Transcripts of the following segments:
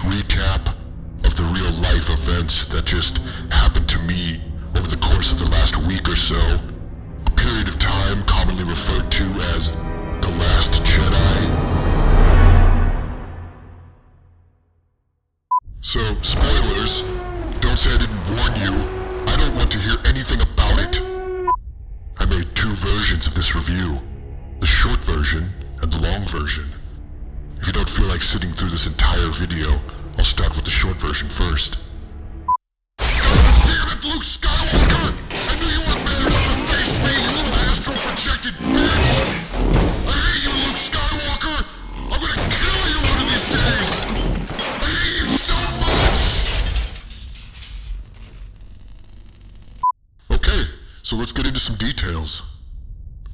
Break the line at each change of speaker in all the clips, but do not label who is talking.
recap of the real life events that just happened to me over the course of the last week or so. A period of time commonly referred to as the Last Jedi. So, spoilers. Don't say I didn't warn you. I don't want to hear anything about it. I made two versions of this review. The short version and the long version. If you don't feel like sitting through this entire video, I'll start with the short version first. Damn it, Luke Skywalker! I knew you weren't bad enough to face me, you little astral projected bitch! I hate you, Luke Skywalker! I'm gonna kill you one of these days! I hate you so much! Okay, so let's get into some details.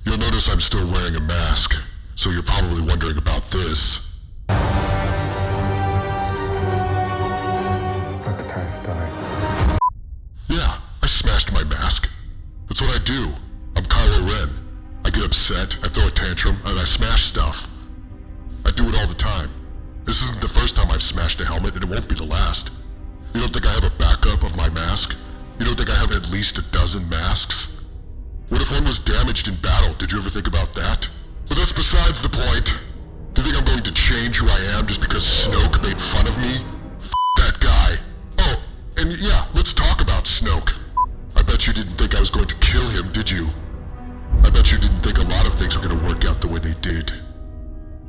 You'll notice I'm still wearing a mask, so you're probably wondering about this.
Let the past die.
Yeah, I smashed my mask. That's what I do. I'm KYLO REN. I get upset, I throw a tantrum, and I smash stuff. I do it all the time. This isn't the first time I've smashed a helmet, and it won't be the last. You don't think I have a backup of my mask? You don't think I have at least a dozen masks? What if one was damaged in battle? Did you ever think about that? But that's besides the point. Do you think I'm going to change who I am just because Snoke made fun of me? F that guy. Oh, and yeah, let's talk about Snoke. I bet you didn't think I was going to kill him, did you? I bet you didn't think a lot of things were going to work out the way they did.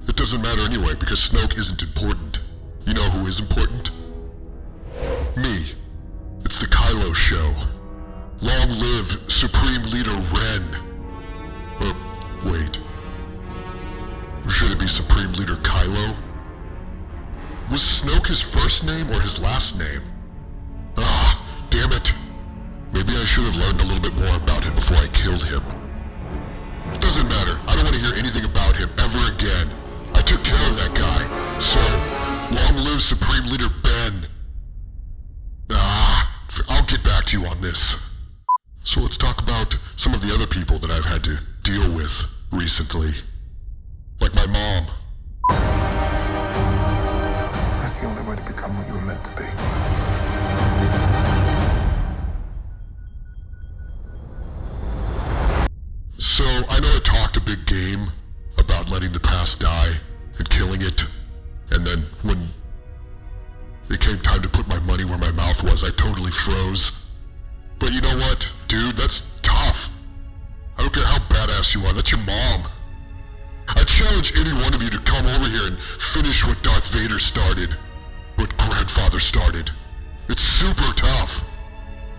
It doesn't matter anyway, because Snoke isn't important. You know who is important? Me. It's the KYLO show. Long live Supreme Leader Ren. Wait. Should it be Supreme Leader KYLO? Was Snoke his first name or his last name? Ah, damn it. Maybe I should have learned a little bit more about him before I killed him. It doesn't matter. I don't want to hear anything about him ever again. I took care of that guy. So, long live Supreme Leader Ben. I'll get back to you on this. So let's talk about some of the other people that I've had to deal with recently. Like my mom.
That's the only way to become what you were meant to be.
So, I know I talked a big game about letting the past die and killing it, and then when it came time to put my money where my mouth was, I totally froze. But you know what, dude, that's tough. I don't care how badass you are, that's your mom. I challenge any one of you to come over here and finish what Darth Vader started. What grandfather started. It's super tough.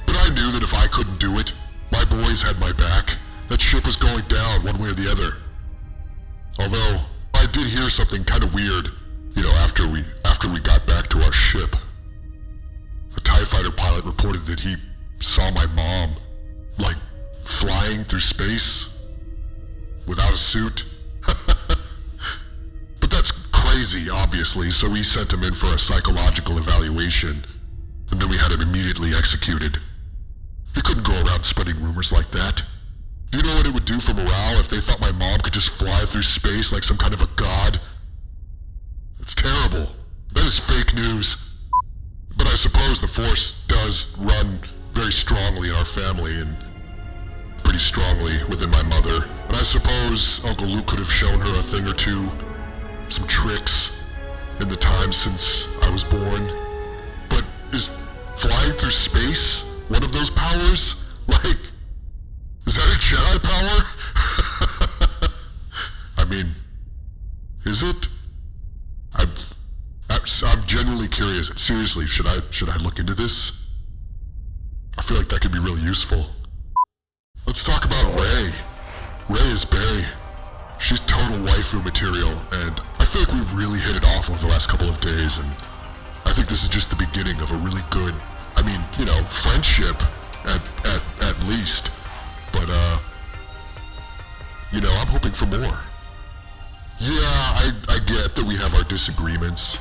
But I knew that if I couldn't do it, my boys had my back. That ship was going down one way or the other. Although, I did hear something kind of weird, after we got back to our ship. A TIE fighter pilot reported that he saw my mom, flying through space without a suit. But that's crazy, obviously, so we sent him in for a psychological evaluation, and then we had him immediately executed. He couldn't go around spreading rumors like that. Do you know what it would do for morale if they thought my mom could just fly through space like some kind of a god? It's terrible. That is fake news. But I suppose the Force does run very strongly in our family, and pretty strongly within my mother. And I suppose Uncle Luke could have shown her a thing or two, some tricks, in the time since I was born. But is flying through space one of those powers? Is that a Jedi power? I mean, is it? I'm genuinely curious. Seriously, should I look into this? I feel like that could be really useful. Let's talk about Rey. Rey is Barry. She's total waifu material, and I feel like we really hit it off over the last couple of days, and I think this is just the beginning of a really good, friendship, at least. But, I'm hoping for more. Yeah, I get that we have our disagreements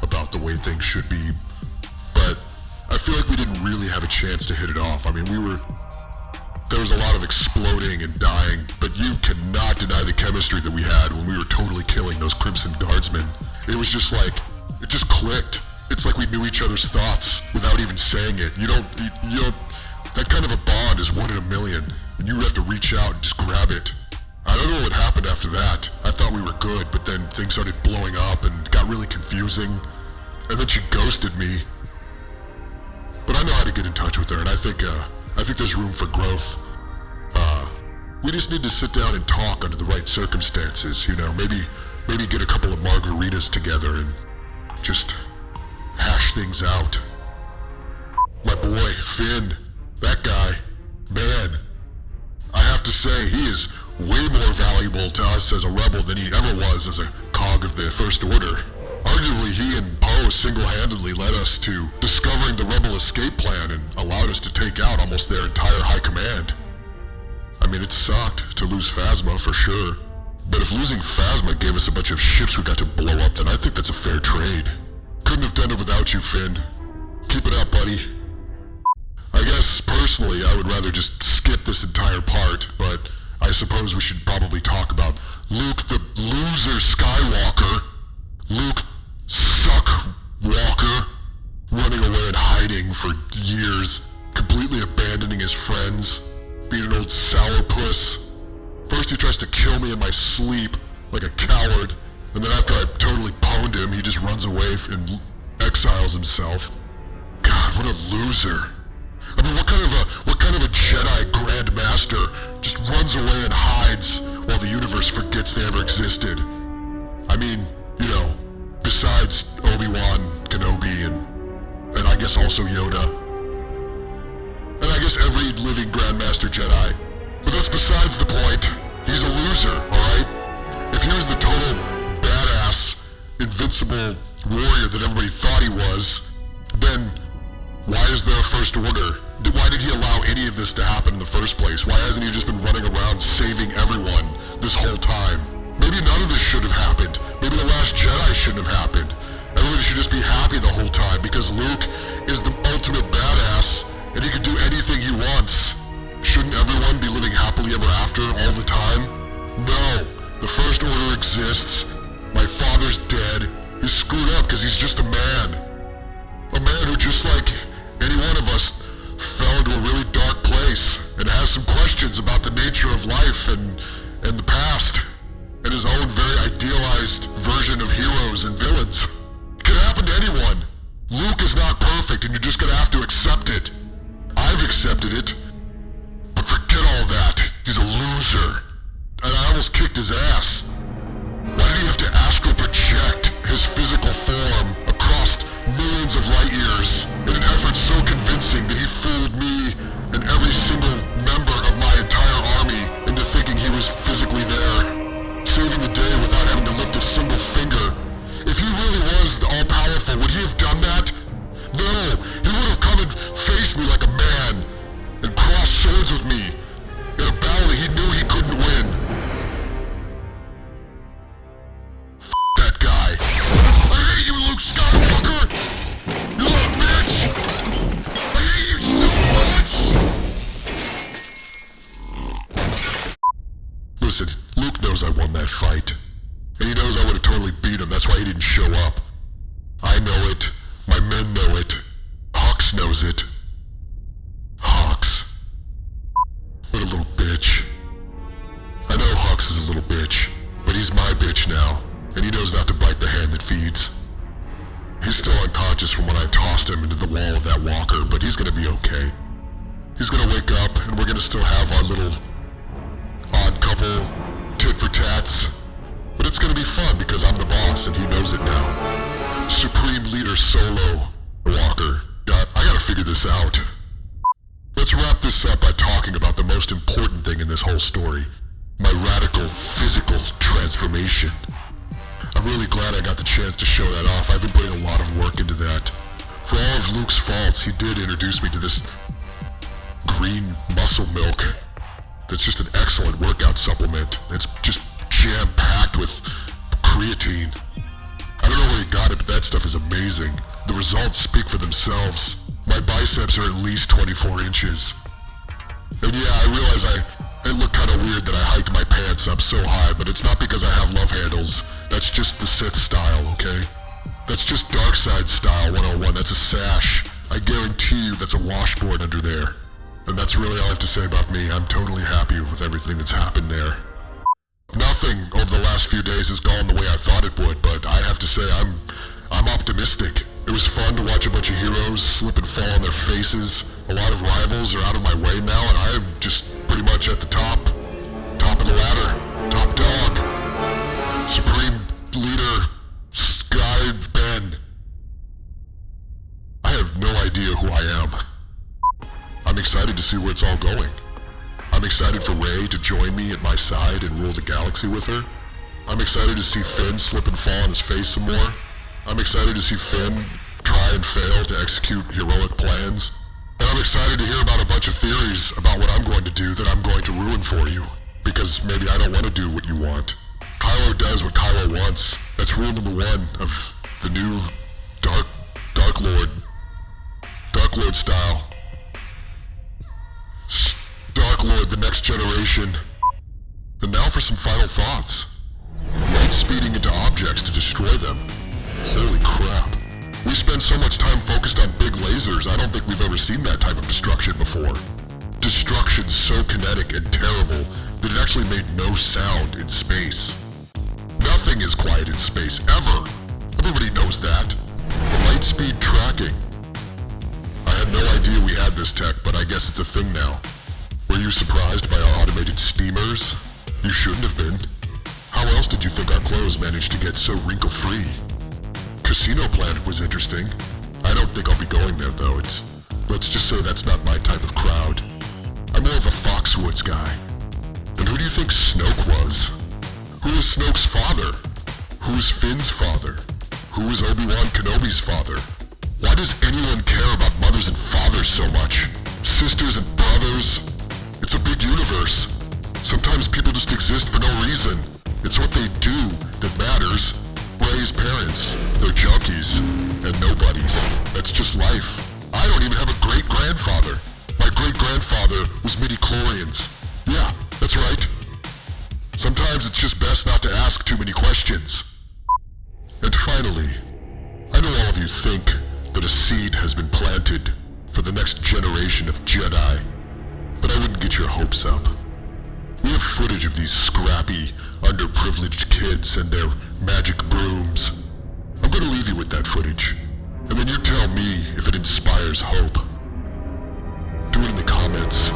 about the way things should be, but I feel like we didn't really have a chance to hit it off. I mean, there was a lot of exploding and dying, but you cannot deny the chemistry that we had when we were totally killing those Crimson Guardsmen. It was just it just clicked. it's like we knew each other's thoughts without even saying it. You don't, that kind of a bond is 1 in a million, and you have to reach out and just grab it. I don't know what happened after that. I thought we were good, but then things started blowing up and got really confusing, and then she ghosted me. But I know how to get in touch with her, and I think there's room for growth. We just need to sit down and talk under the right circumstances, you know, maybe get a couple of margaritas together and just hash things out. My boy, Finn, that guy, man, I have to say, he is way more valuable to us as a rebel than he ever was as a cog of the First Order. Arguably, he and Poe single-handedly led us to discovering the rebel escape plan and allowed us to take out almost their entire high command. I mean, it sucked to lose Phasma for sure, but if losing Phasma gave us a bunch of ships we got to blow up, then I think that's a fair trade. Couldn't have done it without you, Finn. Keep it up, buddy. I guess, personally, I would rather just skip this entire part, but I suppose we should probably talk about Luke the loser Skywalker, Luke Suckwalker, running away and hiding for years, completely abandoning his friends, being an old sourpuss. First he tries to kill me in my sleep, like a coward, and then after I totally pwned him, he just runs away and exiles himself. God, what a loser. I mean, what kind of a Jedi Grand Master just runs away and hides while the universe forgets they ever existed? I mean, you know, besides Obi-Wan Kenobi and I guess also Yoda. And I guess every living Grand Master Jedi. But that's besides the point. He's a loser, alright? If he was the total badass, invincible warrior that everybody thought he was, then why is there a First Order? Why did he allow any of this to happen in the first place? Why hasn't he just been running around saving everyone this whole time? Maybe none of this should have happened. Maybe the Last Jedi shouldn't have happened. Everybody should just be happy the whole time because Luke is the ultimate badass and he can do anything he wants. Shouldn't everyone be living happily ever after all the time? No, the First Order exists. My father's dead. He's screwed up because he's just a man. A man who, just like any one of us, fell into a really dark place and has some questions about the nature of life and the past and his own very idealized version of heroes and villains. It can happen to anyone. Luke is not perfect and you're just gonna have to accept it. I've accepted it. But forget all that. He's a loser. And I almost kicked his ass. Why did he have to astral project his physical form across millions of light years in an effort so convincing that he fooled me and every single member of my entire army into thinking he was physically there, saving the day without having to lift a single finger? If he really was the all-powerful, would he have done that? No, he would have come and faced me like a man and crossed swords with me in a battle that he knew he couldn't win. That guy. I hate you, Luke Skywalker! You little bitch! I hate you so much! Listen, Luke knows I won that fight. And he knows I would have totally beat him, that's why he didn't show up. I know it. My men know it. Hux knows it. Hux. What a little bitch. I know Hux is a little bitch, but he's my bitch now, and he knows not to bite the hand that feeds. He's still unconscious from when I tossed him into the wall of that walker, but he's gonna be okay. He's gonna wake up, and we're gonna still have our little odd couple tit for tats. But it's gonna be fun because I'm the boss, and he knows it now. Supreme Leader Solo Walker. I gotta figure this out. Let's wrap this up by talking about the most important thing in this whole story. My radical physical transformation. I'm really glad I got the chance to show that off. I've been putting a lot of work into that. For all of Luke's faults, he did introduce me to this green muscle milk that's just an excellent workout supplement. It's just jam-packed with creatine. I don't know where he got it, but that stuff is amazing. The results speak for themselves. My biceps are at least 24 inches. And yeah, I realize it looked kind of weird that I hiked my pants up so high, but it's not because I have love handles. That's just the Sith style, okay? That's just dark side style 101. That's a sash. I guarantee you that's a washboard under there. And that's really all I have to say about me. I'm totally happy with everything that's happened there. Nothing over the last few days has gone the way I thought it would, but I have to say I'm optimistic. It was fun to watch a bunch of heroes slip and fall on their faces. A lot of rivals are out of my way now, and I'm just pretty much at the top of the ladder, top dog, supreme leader, Sky Ben. I have no idea who I am. I'm excited to see where it's all going. I'm excited for Rey to join me at my side and rule the galaxy with her. I'm excited to see Finn slip and fall on his face some more. I'm excited to see Finn try and fail to execute heroic plans. And I'm excited to hear about a bunch of theories about what I'm going to do that I'm going to ruin for you. Because maybe I don't want to do what you want. Kylo does what Kylo wants. That's rule number 1 of the new Dark Lord style. Dark Lord, the next generation. And now for some final thoughts. Light speeding into objects to destroy them. Holy crap. We spend so much time focused on big lasers, I don't think we've ever seen that type of destruction before. Destruction so kinetic and terrible that it actually made no sound in space. Nothing is quiet in space, ever. Everybody knows that. Light speed tracking. I had no idea we had this tech, but I guess it's a thing now. Were you surprised by our automated steamers? You shouldn't have been. How else did you think our clothes managed to get so wrinkle-free? Casino Planet was interesting. I don't think I'll be going there, though. Let's just say that's not my type of crowd. I'm more of a Foxwoods guy. And who do you think Snoke was? Who is Snoke's father? Who's Finn's father? Who is Obi-Wan Kenobi's father? Why does anyone care about mothers and fathers so much? Sisters and brothers? It's a big universe. Sometimes people just exist for no reason. It's what they do that matters. Rey's parents, they're junkies and nobodies. That's just life. I don't even have a great-grandfather. My great-grandfather was midi-chlorians. Yeah, that's right. Sometimes it's just best not to ask too many questions. And finally, I know all of you think that a seed has been planted for the next generation of Jedi, but I wouldn't get your hopes up. We have footage of these scrappy, underprivileged kids and their magic brooms. I'm gonna leave you with that footage, and then you tell me if it inspires hope. Do it in the comments.